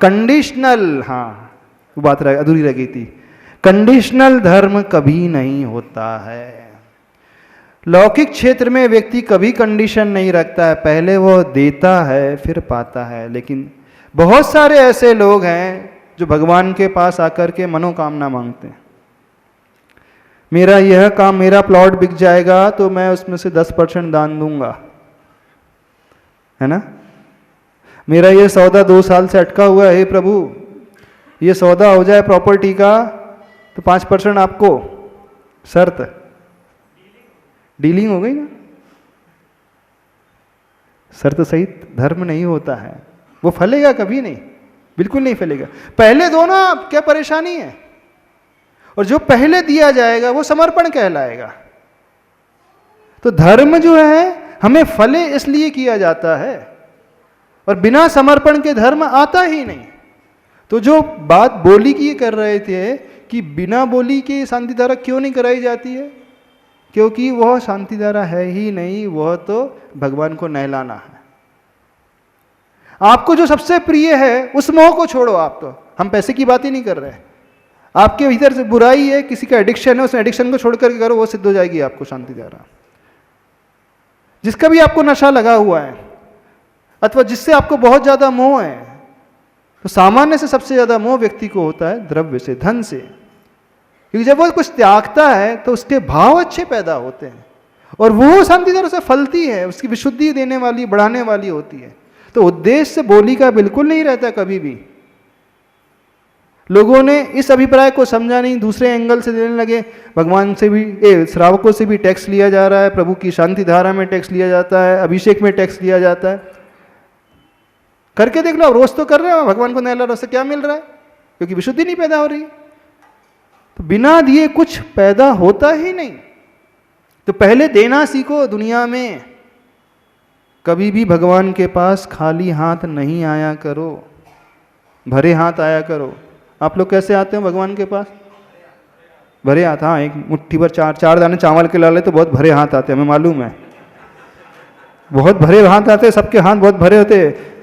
Conditional, हाँ वो बात अधूरी रह गई थी। कंडीशनल धर्म कभी नहीं होता है। लौकिक क्षेत्र में व्यक्ति कभी कंडीशन नहीं रखता है, पहले वो देता है फिर पाता है। लेकिन बहुत सारे ऐसे लोग हैं जो भगवान के पास आकर के मनोकामना मांगते हैं। मेरा यह काम, मेरा प्लॉट बिक जाएगा तो मैं उसमें से 10% दान दूंगा, है ना। मेरा ये सौदा 2 साल से अटका हुआ है, हे प्रभु ये सौदा हो जाए प्रॉपर्टी का तो 5% आपको, शर्त डीलिंग हो गई ना। शर्त सहित धर्म नहीं होता है, वो फलेगा कभी नहीं, बिल्कुल नहीं फलेगा। पहले दो ना, क्या परेशानी है। और जो पहले दिया जाएगा वो समर्पण कहलाएगा। तो धर्म जो है हमें फले इसलिए किया जाता है, और बिना समर्पण के धर्म आता ही नहीं। तो जो बात बोली की कर रहे थे कि बिना बोली के शांति धारा क्यों नहीं कराई जाती है, क्योंकि वह शांति धारा है ही नहीं, वह तो भगवान को नहलाना है। आपको जो सबसे प्रिय है उस मोह को छोड़ो। आप तो, हम पैसे की बात ही नहीं कर रहे हैं। आपके भीतर से बुराई है, किसी का एडिक्शन है, उस एडिक्शन को छोड़ करके करो, वो सिद्ध हो जाएगी आपको शांति धारा। जिसका भी आपको नशा लगा हुआ है अथवा जिससे आपको बहुत ज्यादा मोह है, तो सामान्य से सबसे ज्यादा मोह व्यक्ति को होता है द्रव्य से, धन से। क्योंकि जब वो कुछ त्यागता है तो उसके भाव अच्छे पैदा होते हैं, और वो शांति धारा से फलती है, उसकी विशुद्धि देने वाली, बढ़ाने वाली होती है। तो उद्देश्य बोली का बिल्कुल नहीं रहता कभी भी। लोगों ने इस अभिप्राय को समझा नहीं, दूसरे एंगल से देने लगे। भगवान से भी, श्रावकों से भी टैक्स लिया जा रहा है, प्रभु की शांति धारा में टैक्स लिया जाता है, अभिषेक में टैक्स लिया जाता है। करके देख लो, रोज तो कर रहे हो, भगवान को नहला रहे हो, उससे क्या मिल रहा है? क्योंकि विशुद्धि नहीं पैदा हो रही। तो बिना दिए कुछ पैदा होता ही नहीं। तो पहले देना सीखो। दुनिया में कभी भी भगवान के पास खाली हाथ नहीं आया करो, भरे हाथ आया करो। आप लोग कैसे आते हो भगवान के पास? भरे हाथ। हाँ, एक मुट्ठी भर चार दाने चावल के ला ले तो बहुत भरे हाथ आते हैं, हमें मालूम है। बहुत भरे हाथ आते हैं, सबके हाथ बहुत भरे होते हैं।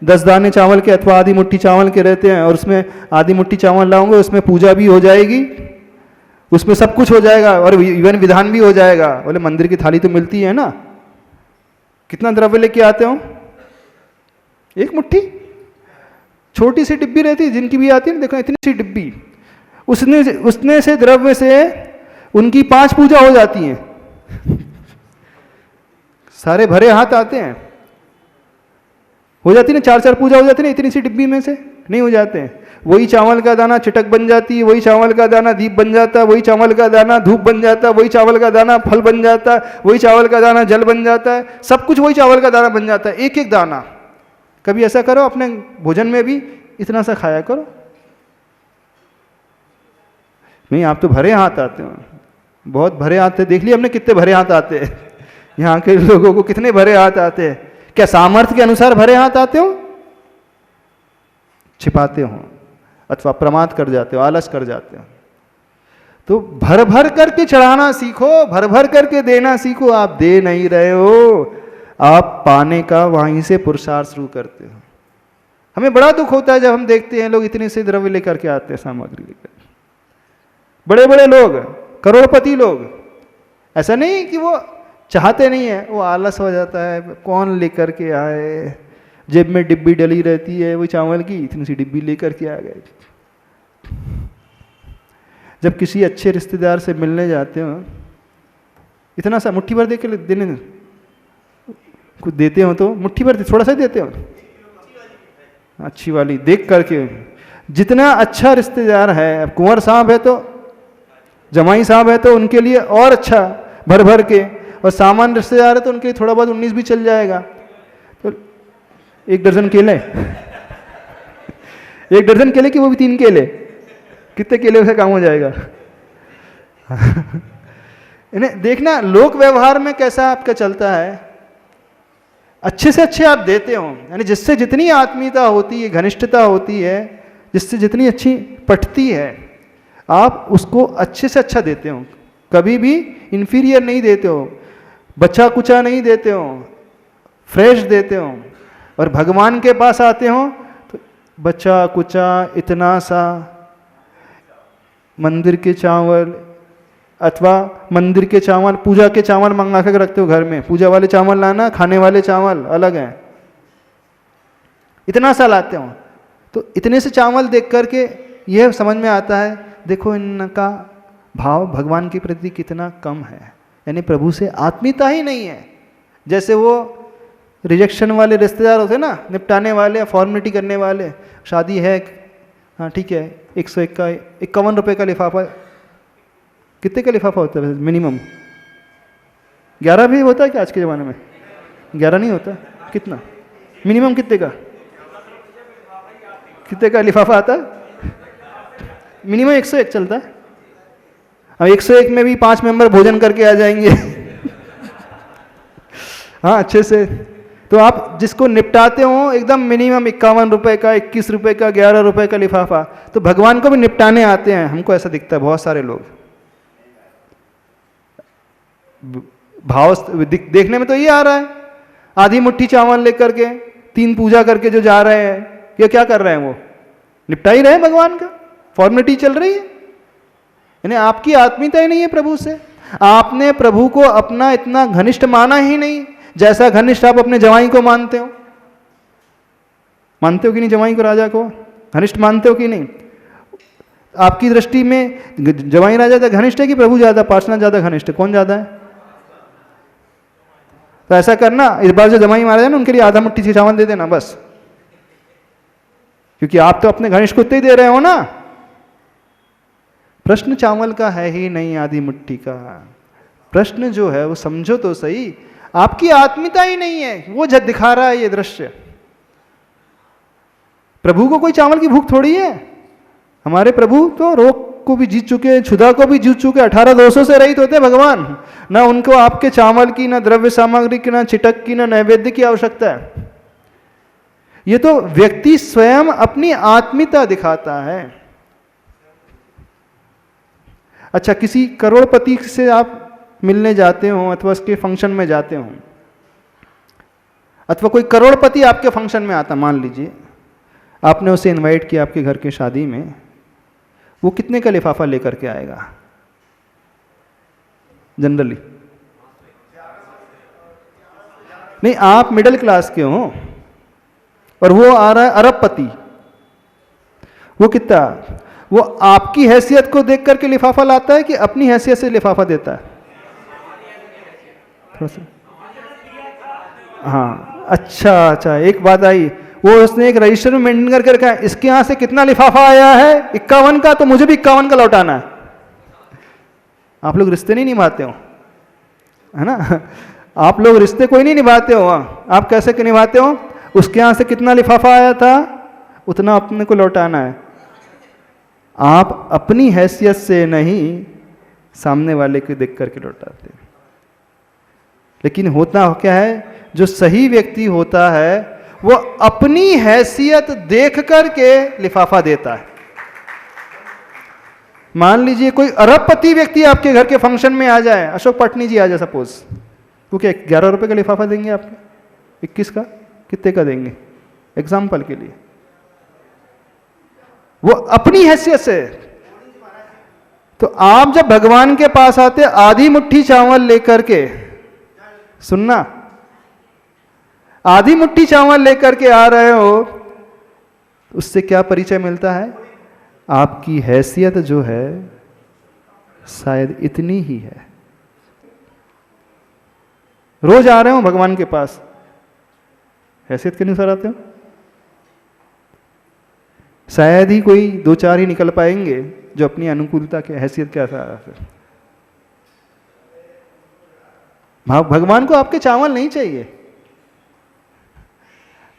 10 दाने चावल के अथवा आधी मुट्ठी चावल के रहते हैं, और उसमें आधी मुट्ठी चावल लाऊंगे, उसमें पूजा भी हो जाएगी, उसमें सब कुछ हो जाएगा, और इवन विधान भी हो जाएगा। बोले मंदिर की थाली तो मिलती है ना, कितना द्रव्य लेके आते हो? एक मुट्ठी। छोटी सी डिब्बी रहती है, जिनकी भी आती है ना, देखो इतनी सी डिब्बी, उसने से द्रव्य से उनकी 5 पूजा हो जाती हैं। सारे भरे हाथ आते हैं, हो जाती ना 4 पूजा हो जाती ना इतनी सी डिब्बी में से? नहीं हो जाते हैं। वही चावल का दाना चिटक बन जाती है, वही चावल का दाना दीप बन जाता है, वही चावल का दाना धूप बन जाता है, वही चावल का दाना फल बन जाता है, वही चावल का दाना जल बन जाता है, सब कुछ वही चावल का दाना बन जाता है, एक एक दाना। कभी ऐसा करो, अपने भोजन में भी इतना सा खाया करो। नहीं, आप तो भरे हाथ आते हो, बहुत भरे हाथ है। देख लिया हमने कितने भरे हाथ आते हैं यहाँ के लोगों को, कितने भरे हाथ आते हैं। क्या सामर्थ्य के अनुसार भरे हाथ आते हो? छिपाते हो अथवा प्रमाद कर जाते हो, आलस कर जाते हो। तो भर भर करके चढ़ाना सीखो, भर भर करके देना सीखो। आप दे नहीं रहे हो, आप पाने का वहीं से पुरुषार्थ शुरू करते हो। हमें बड़ा दुख होता है जब हम देखते हैं लोग इतने से द्रव्य लेकर के आते हैं, सामग्री लेकर। बड़े बड़े लोग, करोड़पति लोग, ऐसा नहीं कि वो चाहते नहीं है, वो आलस हो जाता है। कौन लेकर के आए, जेब में डिब्बी डली रहती है वो चावल की, इतनी सी डिब्बी लेकर के आ गए। जब किसी अच्छे रिश्तेदार से मिलने जाते हो, इतना सा मुट्ठी भर दे के देने, कुछ देते हो तो मुट्ठी भर थोड़ा सा देते हो, अच्छी वाली देख करके। जितना अच्छा रिश्तेदार है, अब कुंवर साहब है तो, जमाई साहब है तो उनके लिए और अच्छा भर भर के, और सामान्य रिश्तेदार है तो उनके लिए थोड़ा बहुत 19 भी चल जाएगा। तो 1 दर्जन केले 1 दर्जन केले की वो भी 3 केले, कितने केले से काम हो जाएगा। इन्हें देखना लोक व्यवहार में कैसा आपका चलता है। अच्छे से अच्छे आप देते हो, यानी जिससे जितनी आत्मीयता होती है, घनिष्ठता होती है, जिससे जितनी अच्छी पटती है, आप उसको अच्छे से अच्छा देते हो। कभी भी इंफीरियर नहीं देते हो, बच्चा कुचा नहीं देते हो, फ्रेश देते हो। और भगवान के पास आते हो तो बचा कुचा इतना सा मंदिर के चावल, अथवा मंदिर के चावल, पूजा के चावल मंगा कर रखते हो घर में, पूजा वाले चावल लाना, खाने वाले चावल अलग हैं, इतना सा लाते हो। तो इतने से चावल देख करके यह समझ में आता है, देखो इनका भाव भगवान के प्रति कितना कम है, यानी प्रभु से आत्मीयता ही नहीं है। जैसे वो रिजेक्शन वाले रिश्तेदार होते ना, निपटाने वाले, फॉर्मेलिटी करने वाले, शादी है, हाँ ठीक है, 101 का 51 रुपये का लिफाफा, कितने का लिफाफा होता है मिनिमम? 11 भी होता है क्या आज के ज़माने में? 11 नहीं होता, कितना मिनिमम, कितने का लिफाफा आता है? मिनिमम 101 चलता है। अब 101 में भी 5 मेंबर भोजन करके आ जाएंगे हाँ अच्छे से। तो आप जिसको निपटाते हो एकदम मिनिमम 51 रुपये का, 21 रुपये का, 11 रुपये का लिफाफा, तो भगवान को भी निपटाने आते हैं, हमको ऐसा दिखता है बहुत सारे लोग। भाव देखने में तो ये आ रहा है, आधी मुट्ठी चावल लेकर के 3 पूजा करके जो जा रहे हैं, ये क्या कर रहे हैं? वो निपटा ही रहे हैं भगवान का, फॉर्मेलिटी चल रही है, यानी आपकी आत्मीयता ही नहीं है प्रभु से। आपने प्रभु को अपना इतना घनिष्ठ माना ही नहीं, जैसा घनिष्ठ आप अपने जवाई को मानते हो। मानते हो कि नहीं? जवाई को, राजा को घनिष्ठ मानते हो कि नहीं? आपकी दृष्टि में जवाई राजा ज़्यादा घनिष्ठ है कि प्रभु ज़्यादा, पार्षद ज़्यादा घनिष्ठ है? कौन ज़्यादा है? तो ऐसा करना, इस बार जो जवाई मारा जाए ना, उनके लिए आधा मुट्ठी चावल दे देना बस, क्योंकि आप तो अपने घनिष्ठ को ही दे रहे हो ना। प्रश्न चावल का है ही नहीं, आधी मुट्ठी का। प्रश्न जो है वो समझो तो सही, आपकी आत्मीयता ही नहीं है, वो जब दिखा रहा है ये दृश्य। प्रभु को कोई चावल की भूख थोड़ी है। हमारे प्रभु तो रोग को भी जीत चुके, क्षुधा को भी जीत चुके, 18 दोषों से रहित होते भगवान। ना उनको आपके चावल की, ना द्रव्य सामग्री की, ना छिटक की, ना नैवेद्य की आवश्यकता है। ये तो व्यक्ति स्वयं अपनी आत्मीयता दिखाता है। अच्छा, किसी करोड़पति से आप मिलने जाते हो, अथवा उसके फंक्शन में जाते हो, अथवा कोई करोड़पति आपके फंक्शन में आता, मान लीजिए आपने उसे इनवाइट किया आपके घर की शादी में, वो कितने का लिफाफा लेकर के आएगा जनरली? नहीं, आप मिडिल क्लास के हो और वो आ रहा है अरबपति, वो कितना, वो आपकी हैसियत को देख करके लिफाफा लाता है कि अपनी हैसियत से लिफाफा देता है? थोड़ा सा, हाँ अच्छा, एक बात आई, वो उसने एक रजिस्टर में मेंटेन करके रखा है, इसके यहां से कितना लिफाफा आया है 51 का, तो मुझे भी 51 का लौटाना है। आप लोग रिश्ते नहीं निभाते हो, है ना? आप लोग रिश्ते कोई नहीं निभाते हो। आप कैसे निभाते हो? उसके यहां से कितना लिफाफा आया था, उतना अपने को लौटाना है। आप अपनी हैसियत से नहीं, सामने वाले को देख करके लौटाते हैं। लेकिन होता क्या है, जो सही व्यक्ति होता है वो अपनी हैसियत देख करके लिफाफा देता है। मान लीजिए कोई अरबपति व्यक्ति आपके घर के फंक्शन में आ जाए, अशोक पटनी जी आ जाए सपोज, तो क्या 11 रुपए का लिफाफा देंगे आपको? 21 का? कितने का देंगे एग्जाम्पल के लिए? वो अपनी हैसियत से। तो आप जब भगवान के पास आते आधी मुट्ठी चावल लेकर के, सुनना, आधी मुट्ठी चावल लेकर के आ रहे हो, उससे क्या परिचय मिलता है? आपकी हैसियत जो है शायद इतनी ही है। रोज आ रहे हो भगवान के पास, हैसियत के अनुसार आते हो? शायद ही कोई 2-4 ही निकल पाएंगे जो अपनी अनुकूलता के हैसियत के आधार पर। भगवान को आपके चावल नहीं चाहिए।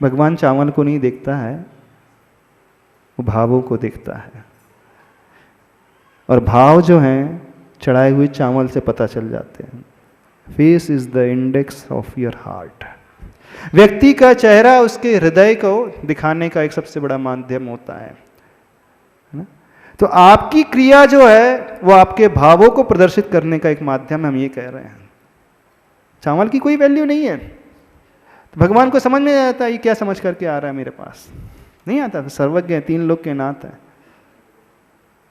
भगवान चावल को नहीं देखता है, वो भावों को देखता है। और भाव जो हैं चढ़ाए हुए चावल से पता चल जाते हैं। Face is the index of your heart. व्यक्ति का चेहरा उसके हृदय को दिखाने का एक सबसे बड़ा माध्यम होता है ना? तो आपकी क्रिया जो है वो आपके भावों को प्रदर्शित करने का एक माध्यम, हम ये कह रहे हैं। चावल की कोई वैल्यू नहीं है। तो भगवान को समझ में आता है ये क्या समझ करके आ रहा है मेरे पास, नहीं आता, सर्वज्ञ है, 3 लोग के नाथ है।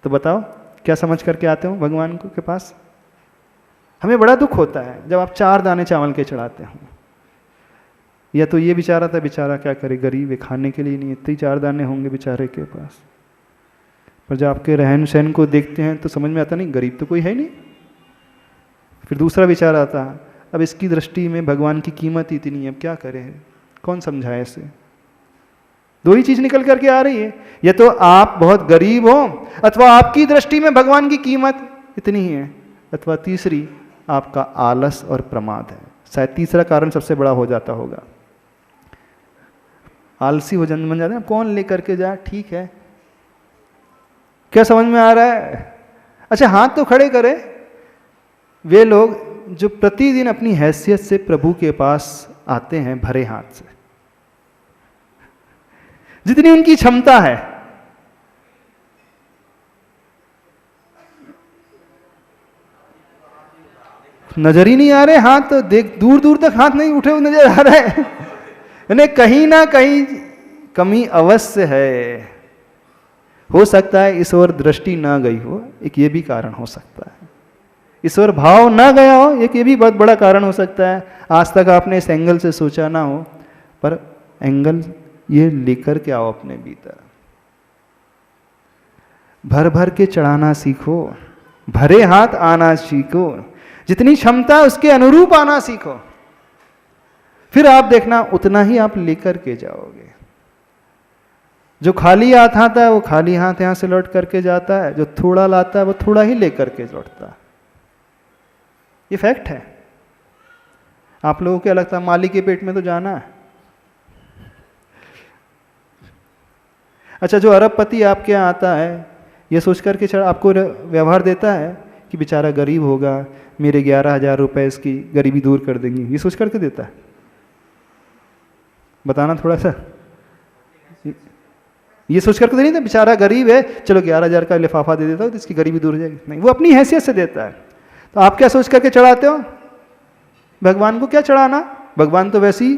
तो बताओ क्या समझ करके आते हो भगवान को के पास? हमें बड़ा दुख होता है जब आप 4 दाने चावल के चढ़ाते हो। या तो ये बेचारा था, बेचारा क्या करे, गरीब है, खाने के लिए नहीं, इतने ही 4 दाने होंगे बेचारे के पास। पर जब आपके रहन सहन को देखते हैं तो समझ में आता नहीं, गरीब तो कोई है नहीं। फिर दूसरा बेचारा आता, अब इसकी दृष्टि में भगवान की कीमत ही इतनी है, अब क्या करे, कौन समझाए इसे? 2 ही चीज निकल करके आ रही है, या तो आप बहुत गरीब हो, अथवा आपकी दृष्टि में भगवान की कीमत इतनी ही है, अथवा तीसरी आपका आलस और प्रमाद है। शायद तीसरा कारण सबसे बड़ा हो जाता होगा। आलसी हो बन जाते हैं, कौन लेकर के जाए, ठीक है। क्या समझ में आ रहा है? अच्छा, हाथ तो खड़े करें वे लोग जो प्रतिदिन अपनी हैसियत से प्रभु के पास आते हैं भरे हाथ से, जितनी उनकी क्षमता है। नजर ही नहीं आ रहे हाथ, तो देख दूर दूर तक हाथ नहीं उठे हुए नजर आ रहे हैं। यानी कहीं ना कहीं कमी अवश्य है। हो सकता है इस ओर दृष्टि ना गई हो, एक ये भी कारण हो सकता है। इस ओर भाव ना गया हो, एक ये भी बहुत बड़ा कारण हो सकता है। आज तक आपने इस एंगल से सोचा ना हो, पर एंगल ये लेकर के आओ अपने भीतर। भर भर के चढ़ाना सीखो, भरे हाथ आना सीखो, जितनी क्षमता उसके अनुरूप आना सीखो। फिर आप देखना उतना ही आप लेकर के जाओगे। जो खाली हाथ आता है वो खाली हाथ यहां से लौट करके जाता है, जो थोड़ा लाता है वो थोड़ा ही लेकर के लौटता है। ये फैक्ट है। आप लोगों को क्या लगता है माली के पेट में तो जाना है? अच्छा, जो अरबपति आपके यहाँ आता है ये सोच करके आपको व्यवहार देता है कि बेचारा गरीब होगा, मेरे 11,000 रुपए इसकी गरीबी दूर कर देंगे, ये सोच करके देता है? बताना थोड़ा सा। ये सोच करके नहीं था बेचारा गरीब है, चलो 11,000 का लिफाफा दे देता हूँ तो इसकी गरीबी दूर हो जाएगी। नहीं, वो अपनी हैसियत से देता है। तो आप क्या सोच करके चढ़ाते हो? भगवान को क्या चढ़ाना? भगवान तो वैसे ही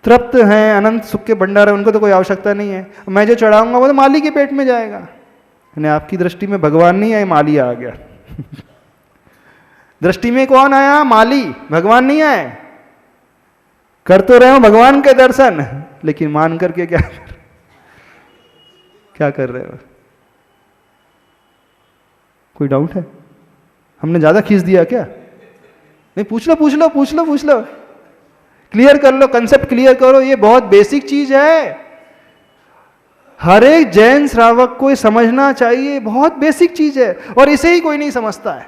तृप्त हैं, अनंत सुख के भंडार है, उनको तो कोई आवश्यकता नहीं है। मैं जो चढ़ाऊंगा वो तो माली के पेट में जाएगा। यानी आपकी दृष्टि में भगवान नहीं आए, माली आ गया। दृष्टि में कौन आया? माली, भगवान नहीं आए। कर तो रहे हो भगवान के दर्शन, लेकिन मान करके क्या कर रहे हो? कोई डाउट है? हमने ज्यादा खींच दिया क्या? नहीं, पूछ लो, क्लियर कर लो, कंसेप्ट क्लियर करो। ये बहुत बेसिक चीज है, हर एक जैन श्रावक को समझना चाहिए। बहुत बेसिक चीज है और इसे ही कोई नहीं समझता है।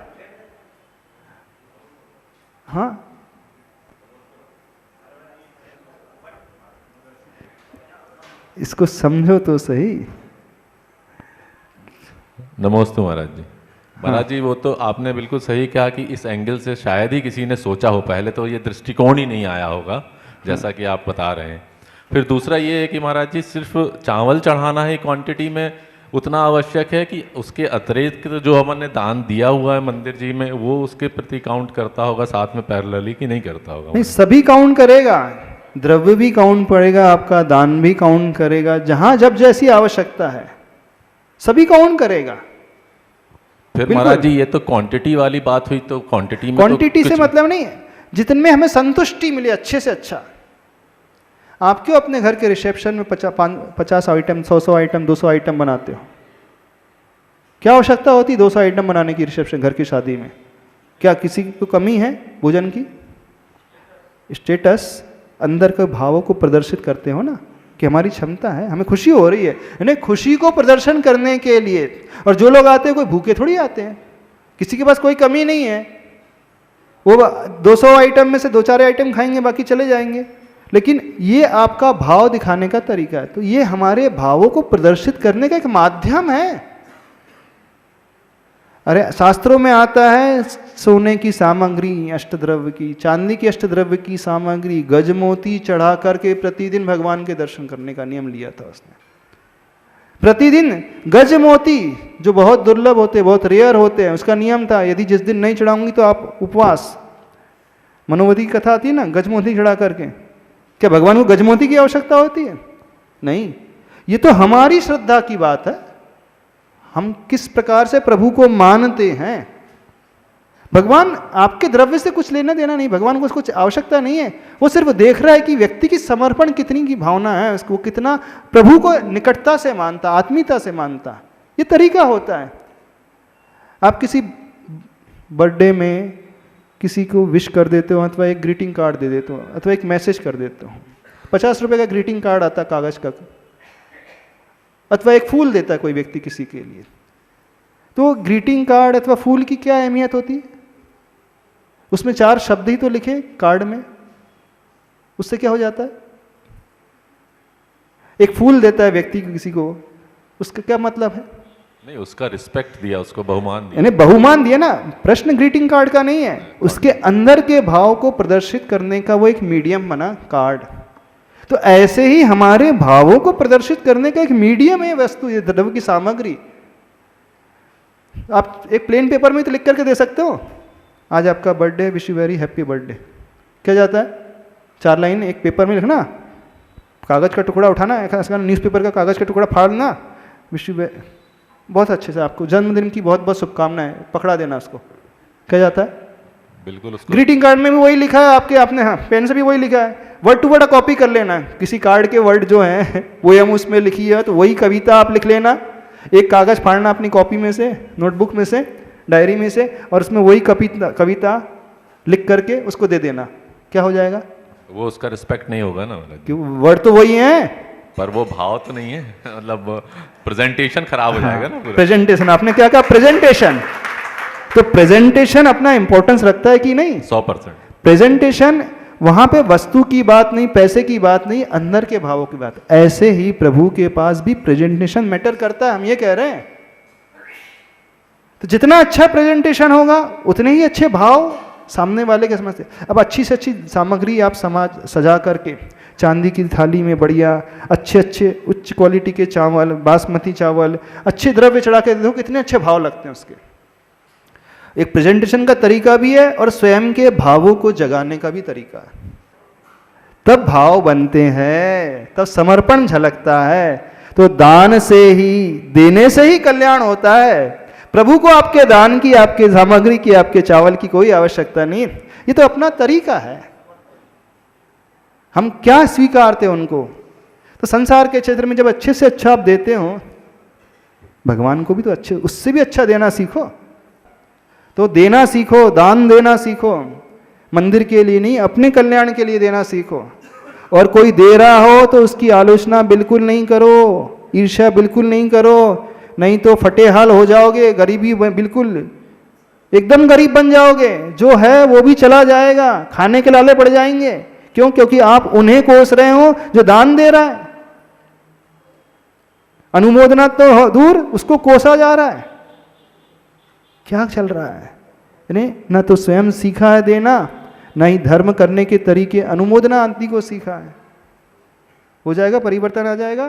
हाँ, इसको समझो तो सही। नमस्ते महाराज जी। महाराज जी, वो तो आपने बिल्कुल सही कहा कि इस एंगल से शायद ही किसी ने सोचा हो, पहले तो ये दृष्टिकोण ही नहीं आया होगा जैसा कि आप बता रहे हैं। फिर दूसरा ये है कि महाराज जी सिर्फ चावल चढ़ाना ही क्वांटिटी में उतना आवश्यक है कि उसके अतिरिक्त जो हमने दान दिया हुआ है मंदिर जी में वो उसके प्रति काउंट करता होगा साथ में पैरेलली कि नहीं करता होगा? नहीं, सभी काउंट करेगा, द्रव्य भी काउंट पड़ेगा, आपका दान भी काउंट करेगा, जहां जब जैसी आवश्यकता है सभी काउंट करेगा। फिर महाराज जी ये तो क्वांटिटी वाली बात हुई, तो क्वांटिटी में क्वांटिटी से मतलब नहीं है, जितने हमें संतुष्टि मिले अच्छे से अच्छा। आप क्यों अपने घर के रिसेप्शन में 50 आइटम, 100 आइटम, 200 आइटम बनाते हो? क्या आवश्यकता होती 200 आइटम बनाने की रिसेप्शन घर की शादी में? क्या किसी को कमी है भोजन की? स्टेटस अंदर के भावों को प्रदर्शित करते हो ना कि हमारी क्षमता है, हमें खुशी हो रही है। यानी खुशी को प्रदर्शन करने के लिए। और जो लोग आते हैं कोई भूखे थोड़ी आते हैं, किसी के पास कोई कमी नहीं है, वो 200 आइटम में से 2-4 आइटम खाएंगे, बाकी चले जाएंगे। लेकिन ये आपका भाव दिखाने का तरीका है। तो ये हमारे भावों को प्रदर्शित करने का एक माध्यम है। अरे शास्त्रों में आता है सोने की सामग्री अष्टद्रव्य की, चांदी की अष्टद्रव्य की सामग्री, गजमोती चढ़ा करके प्रतिदिन भगवान के दर्शन करने का नियम लिया था उसने। प्रतिदिन गजमोती जो बहुत दुर्लभ होते, बहुत रेयर होते हैं, उसका नियम था यदि जिस दिन नहीं चढ़ाऊंगी तो आप उपवास। मनोवती की कथा आती है ना, गजमोती चढ़ा करके। क्या भगवान को गजमोती की आवश्यकता होती है? नहीं, ये तो हमारी श्रद्धा की बात है, हम किस प्रकार से प्रभु को मानते हैं। भगवान आपके द्रव्य से कुछ लेना देना नहीं, भगवान को कुछ आवश्यकता नहीं है, वो सिर्फ देख रहा है कि व्यक्ति की समर्पण कितनी की भावना है, उसको कितना प्रभु को निकटता से मानता, आत्मीयता से मानता। ये तरीका होता है। आप किसी बर्थडे में किसी को विश कर देते हो, अथवा एक ग्रीटिंग कार्ड दे देते हो, अथवा एक मैसेज कर देते हो, 50 रुपए का ग्रीटिंग कार्ड आता कागज का, अथवा एक फूल देता है कोई व्यक्ति किसी के लिए, तो ग्रीटिंग कार्ड अथवा फूल की क्या अहमियत होती है? उसमें 4 शब्द ही तो लिखे कार्ड में, उससे क्या हो जाता है? एक फूल देता है व्यक्ति किसी को, उसका क्या मतलब है? नहीं, उसका रिस्पेक्ट दिया, उसको बहुमान दिया, यानी बहुमान दिया ना। प्रश्न ग्रीटिंग कार्ड का नहीं है, उसके अंदर के भाव को प्रदर्शित करने का वो एक मीडियम बना कार्ड। तो ऐसे ही हमारे भावों को प्रदर्शित करने का एक मीडियम है वस्तु, ये द्रव्य की सामग्री। आप एक प्लेन पेपर में तो लिख करके दे सकते हो, आज आपका birthday, wish you very happy birthday, क्या जाता है? 4 लाइन एक पेपर में लिखना, कागज का टुकड़ा उठाना, न्यूज़पेपर का कागज का टुकड़ा फाड़ना, विश यू बहुत अच्छे से आपको जन्मदिन की बहुत बहुत शुभकामनाएं, पकड़ा देना उसको, क्या जाता है? बिल्कुल। उसको ग्रीटिंग कार्ड में भी वही लिखा है आपके, आपने हाँ पेन से भी वही लिखा है, वर्ड टू वर्ड कॉपी कर लेना, किसी कार्ड के वर्ड जो हैं पोयम उसमें लिखी है तो वही कविता आप लिख लेना, एक कागज फाड़ना अपनी कॉपी में से, नोटबुक में से, डायरी में से, और उसमें वही कविता लिख करके उसको दे देना, क्या हो जाएगा? वो उसका रिस्पेक्ट नहीं होगा ना, क्यों? वर्ड तो वही है, पर वो भाव तो नहीं है, मतलब प्रेजेंटेशन खराब हो जाएगा ना पूरा। प्रेजेंटेशन, आपने क्या कहा? प्रेजेंटेशन। तो प्रेजेंटेशन अपना इंपॉर्टेंस रखता है कि नहीं? 100%। प्रेजेंटेशन वहां पे वस्तु की बात नहीं, पैसे की बात नहीं, अंदर के भावों की बात। ऐसे ही प्रभु के पास भी प्रेजेंटेशन मैटर करता है, हम ये कह रहे हैं। तो जितना अच्छा प्रेजेंटेशन होगा उतने ही अच्छे भाव सामने वाले के समझते। अब अच्छी से अच्छी सामग्री आप सजा करके चांदी की थाली में बढ़िया अच्छे अच्छे उच्च क्वालिटी के चावल, बासमती चावल, अच्छे द्रव्य चढ़ा के देखो कितने अच्छे भाव लगते हैं उसके। एक प्रेजेंटेशन का तरीका भी है और स्वयं के भावों को जगाने का भी तरीका है, तब भाव बनते हैं, तब समर्पण झलकता है। तो दान से ही, देने से ही कल्याण होता है। प्रभु को आपके दान की, आपके सामग्री की, आपके चावल की कोई आवश्यकता नहीं, ये तो अपना तरीका है। हम क्या स्वीकारते हैं उनको। तो संसार के क्षेत्र में जब अच्छे से अच्छा आप देते हो, भगवान को भी तो अच्छे, उससे भी अच्छा देना सीखो। तो देना सीखो, दान देना सीखो, मंदिर के लिए नहीं, अपने कल्याण के लिए देना सीखो। और कोई दे रहा हो तो उसकी आलोचना बिल्कुल नहीं करो, ईर्ष्या बिल्कुल नहीं करो, नहीं तो फटे हाल हो जाओगे, गरीबी बिल्कुल एकदम गरीब बन जाओगे, जो है वो भी चला जाएगा, खाने के लाले पड़ जाएंगे। क्यों? क्योंकि आप उन्हें कोस रहे हो जो दान दे रहा है। अनुमोदना तो दूर, उसको कोसा जा रहा है। क्या चल रहा है? यानी न तो स्वयं सीखा है देना, न ही धर्म करने के तरीके अनुमोदना आदि को सीखा है। हो जाएगा, परिवर्तन आ जाएगा।